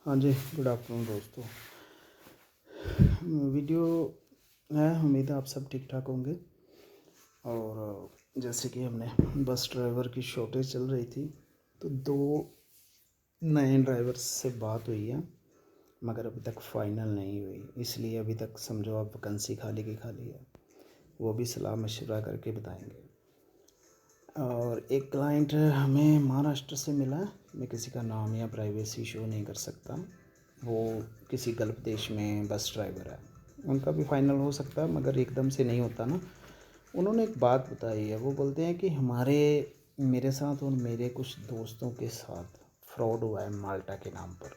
हाँ जी, good afternoon दोस्तों। Video है, उम्मीद है आप सब ठीक ठाक होंगे। और जैसे कि हमने बस ड्राइवर की शॉर्टेज चल रही थी, तो 2 नए ड्राइवर्स से बात हुई है, मगर अभी तक फ़ाइनल नहीं हुई। इसलिए अभी तक समझो आप वैकेंसी खाली की खाली है। वो भी सलाह मशवरा करके बताएंगे। और एक क्लाइंट हमें महाराष्ट्र से मिला। मैं किसी का नाम या प्राइवेसी शो नहीं कर सकता। वो किसी गल्फ़ देश में बस ड्राइवर है। उनका भी फाइनल हो सकता है, मगर एकदम से नहीं होता ना। उन्होंने एक बात बताई है। वो बोलते हैं कि मेरे साथ और मेरे कुछ दोस्तों के साथ फ्रॉड हुआ है माल्टा के नाम पर।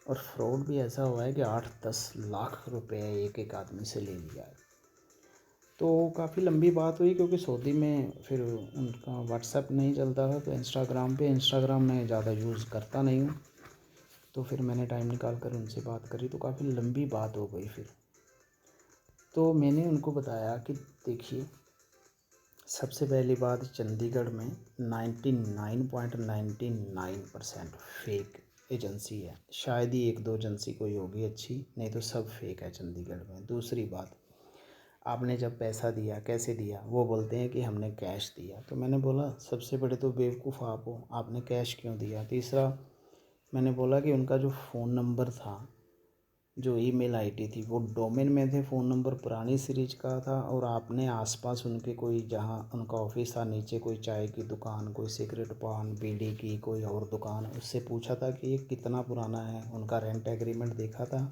और फ्रॉड भी ऐसा हुआ है कि 8-10 लाख रुपए एक एक आदमी से ले लिया है। तो काफ़ी लंबी बात हुई, क्योंकि सऊदी में फिर उनका व्हाट्सएप नहीं चलता था, तो इंस्टाग्राम में ज़्यादा यूज़ करता नहीं हूँ। तो फिर मैंने टाइम निकाल कर उनसे बात करी, तो काफ़ी लंबी बात हो गई फिर। तो मैंने उनको बताया कि देखिए, सबसे पहली बात, चंडीगढ़ में 99.99% फेक एजेंसी है। शायद ही 1-2 एजेंसी कोई होगी अच्छी, नहीं तो सब फेक है चंडीगढ़ में। दूसरी बात, आपने जब पैसा दिया, कैसे दिया? वो बोलते हैं कि हमने कैश दिया। तो मैंने बोला सबसे बड़े तो बेवकूफ़ आप हो, आपने कैश क्यों दिया? तीसरा, मैंने बोला कि उनका जो फ़ोन नंबर था, जो ईमेल आईडी थी, वो डोमेन में थे। फ़ोन नंबर पुरानी सीरीज का था, और आपने आसपास उनके कोई, जहाँ उनका ऑफिस था, नीचे कोई चाय की दुकान, कोई सिगरेट पान बीड़ी की कोई और दुकान, उससे पूछा था कि ये कितना पुराना है। उनका रेंट एग्रीमेंट देखा था,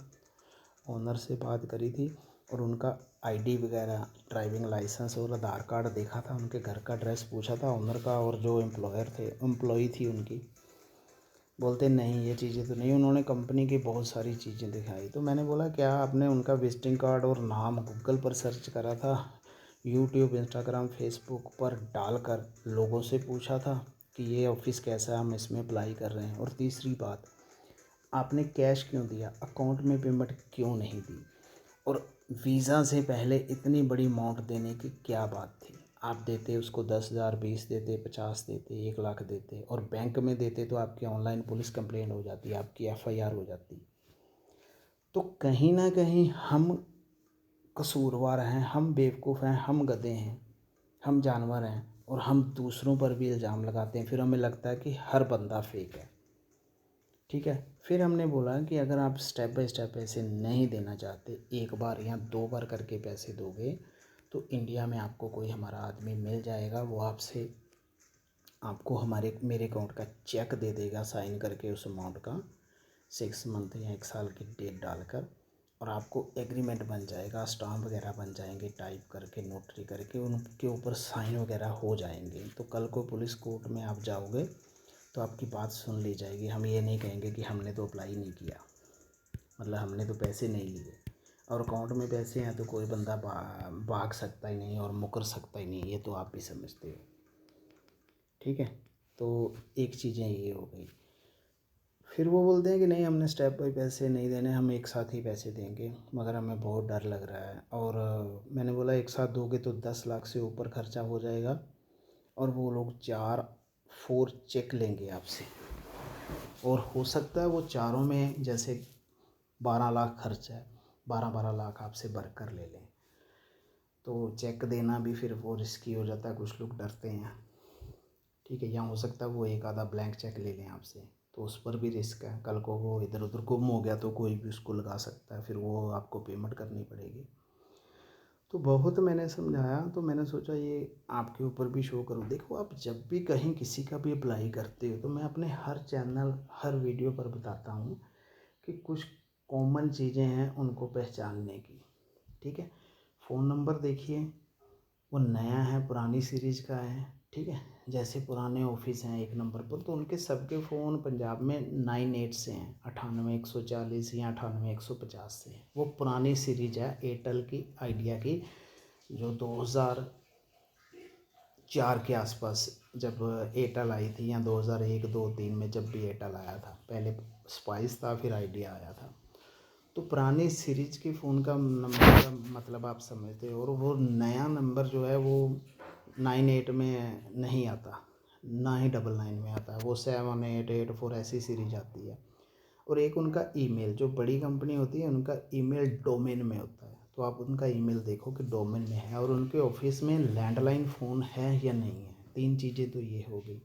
ओनर से बात करी थी, और उनका आईडी वगैरह, ड्राइविंग लाइसेंस और आधार कार्ड देखा था। उनके घर का एड्रेस पूछा था ओनर का, और जो एम्प्लॉई थी उनकी। बोलते नहीं, ये चीज़ें तो नहीं। उन्होंने कंपनी की बहुत सारी चीज़ें दिखाई। तो मैंने बोला क्या आपने उनका विजिटिंग कार्ड और नाम गूगल पर सर्च करा था? यूट्यूब, इंस्टाग्राम, फेसबुक पर डालकर लोगों से पूछा था कि ये ऑफ़िस कैसा है, हम इसमें अप्लाई कर रहे हैं? और तीसरी बात, आपने कैश क्यों दिया? अकाउंट में पेमेंट क्यों नहीं दी? और वीज़ा से पहले इतनी बड़ी अमाउंट देने की क्या बात थी? आप देते उसको 10,000, 20 देते, 50 देते, 1 लाख देते, और बैंक में देते तो आपकी ऑनलाइन पुलिस कंप्लेंट हो जाती, आपकी एफआईआर हो जाती। तो कहीं ना कहीं हम कसूरवार हैं, हम बेवकूफ़ हैं, हम गधे हैं, हम जानवर हैं, और हम दूसरों पर भी इल्ज़ाम लगाते हैं। फिर हमें लगता है कि हर बंदा फेक है। ठीक है। फिर हमने बोला कि अगर आप स्टेप बाय स्टेप पैसे नहीं देना चाहते, 1 बार या 2 बार करके पैसे दोगे, तो इंडिया में आपको कोई हमारा आदमी मिल जाएगा। वो आपको मेरे अकाउंट का चेक दे देगा, साइन करके उस अमाउंट का, 6 मंथ या 1 साल की डेट डालकर, और आपको एग्रीमेंट बन जाएगा, स्टाम्प वगैरह बन जाएंगे, टाइप करके, नोटरी करके, उनके ऊपर साइन वगैरह हो जाएंगे। तो कल को पुलिस कोर्ट में आप जाओगे तो आपकी बात सुन ली जाएगी। हम ये नहीं कहेंगे कि हमने तो अप्लाई नहीं किया, मतलब हमने तो पैसे नहीं लिए। और अकाउंट में पैसे हैं तो कोई बंदा भाग सकता ही नहीं और मुकर सकता ही नहीं, ये तो आप भी समझते हो। ठीक है। तो एक चीज़ें ये हो गई। फिर वो बोलते हैं कि नहीं, हमने स्टेप बाय पैसे नहीं देने, हम एक साथ ही पैसे देंगे, मगर हमें बहुत डर लग रहा है। और मैंने बोला एक साथ दोगे तो 10 लाख से ऊपर खर्चा हो जाएगा, और वो लोग 4 चेक लेंगे आपसे, और हो सकता है वो चारों में जैसे 12 लाख खर्च है, 12-12 लाख आपसे भर कर ले लें। तो चेक देना भी फिर वो रिस्की हो जाता है, कुछ लोग डरते हैं। ठीक है। या हो सकता है वो एक आधा ब्लैंक चेक ले लें आपसे, तो उस पर भी रिस्क है। कल को वो इधर उधर गुम हो गया तो कोई भी उसको लगा सकता है, फिर वो आपको पेमेंट करनी पड़ेगी। तो बहुत मैंने समझाया, तो मैंने सोचा ये आपके ऊपर भी शो करूँ। देखो, आप जब भी कहीं किसी का भी अप्लाई करते हो, तो मैं अपने हर चैनल, हर वीडियो पर बताता हूँ कि कुछ कॉमन चीज़ें हैं उनको पहचानने की। ठीक है। फ़ोन नंबर देखिए, वो नया है, पुरानी सीरीज़ का है। ठीक है। जैसे पुराने ऑफिस हैं 1 नंबर पर, तो उनके सबके फ़ोन पंजाब में 98 से हैं, 98-140 या 98-150 से हैं। वो पुरानी सीरीज है एयरटेल की, आइडिया की, जो 2004 के आसपास जब एयरटेल आई थी, या 2001-2-3 में जब भी एयरटेल आया था। पहले स्पाइस था, फिर आइडिया आया था। तो पुरानी सीरीज के फ़ोन का नंबर का मतलब आप समझते हो। और वो नया नंबर जो है वो 98 में नहीं आता, ना ही 99 में आता है, वो 7884 ऐसी सीरीज आती है। और एक उनका ईमेल, जो बड़ी कंपनी होती है उनका ईमेल डोमेन में होता है, तो आप उनका ईमेल देखो कि डोमेन में है, और उनके ऑफिस में लैंडलाइन फ़ोन है या नहीं है। 3 चीज़ें तो ये हो गई,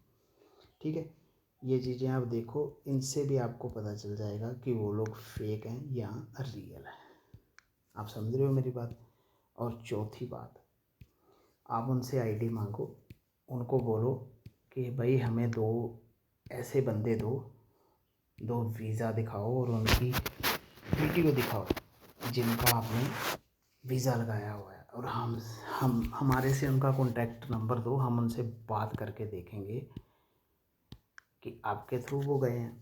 ठीक है। ये चीज़ें आप देखो, इनसे भी आपको पता चल जाएगा कि वो लोग फेक हैं या रियल है। आप समझ रहे हो मेरी बात। और चौथी बात, आप उनसे आईडी मांगो, उनको बोलो कि भाई हमें 2 ऐसे बंदे दो, 2 वीज़ा दिखाओ और उनकी वीडियो दिखाओ जिनका आपने वीज़ा लगाया हुआ है, और हम हमारे से उनका कॉन्टैक्ट नंबर दो, हम उनसे बात करके देखेंगे कि आपके थ्रू वो गए हैं,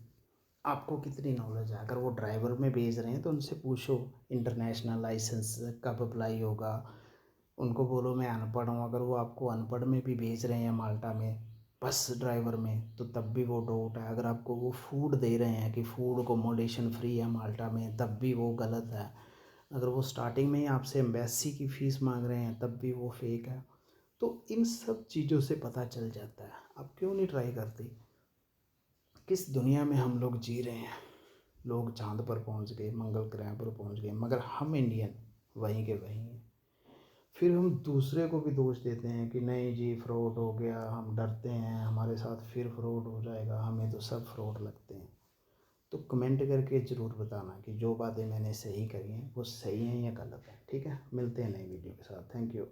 आपको कितनी नॉलेज है। अगर वो ड्राइवर में भेज रहे हैं तो उनसे पूछो इंटरनेशनल लाइसेंस कब अप्लाई होगा। उनको बोलो मैं अनपढ़ हूँ, अगर वो आपको अनपढ़ में भी भेज रहे हैं माल्टा में बस ड्राइवर में, तो तब भी वो डाउट है। अगर आपको वो फूड दे रहे हैं कि फूड अकोमोडेशन फ्री है माल्टा में, तब भी वो गलत है। अगर वो स्टार्टिंग में ही आपसे एम्बेसी की फ़ीस मांग रहे हैं, तब भी वो फेक है। तो इन सब चीज़ों से पता चल जाता है। आप क्यों नहीं ट्राई करती। किस दुनिया में हम लोग जी रहे हैं। लोग चांद पर पहुंच गए, मंगल ग्रह पर पहुंच गए, मगर हम इंडियन वहीं के वहीं हैं। फिर हम दूसरे को भी दोष देते हैं कि नहीं जी फ्रॉड हो गया, हम डरते हैं हमारे साथ फिर फ्रॉड हो जाएगा, हमें तो सब फ्रॉड लगते हैं। तो कमेंट करके ज़रूर बताना कि जो बातें मैंने सही करी हैं वो सही हैं या गलत हैं। ठीक है, मिलते हैं नई वीडियो के साथ। Thank you.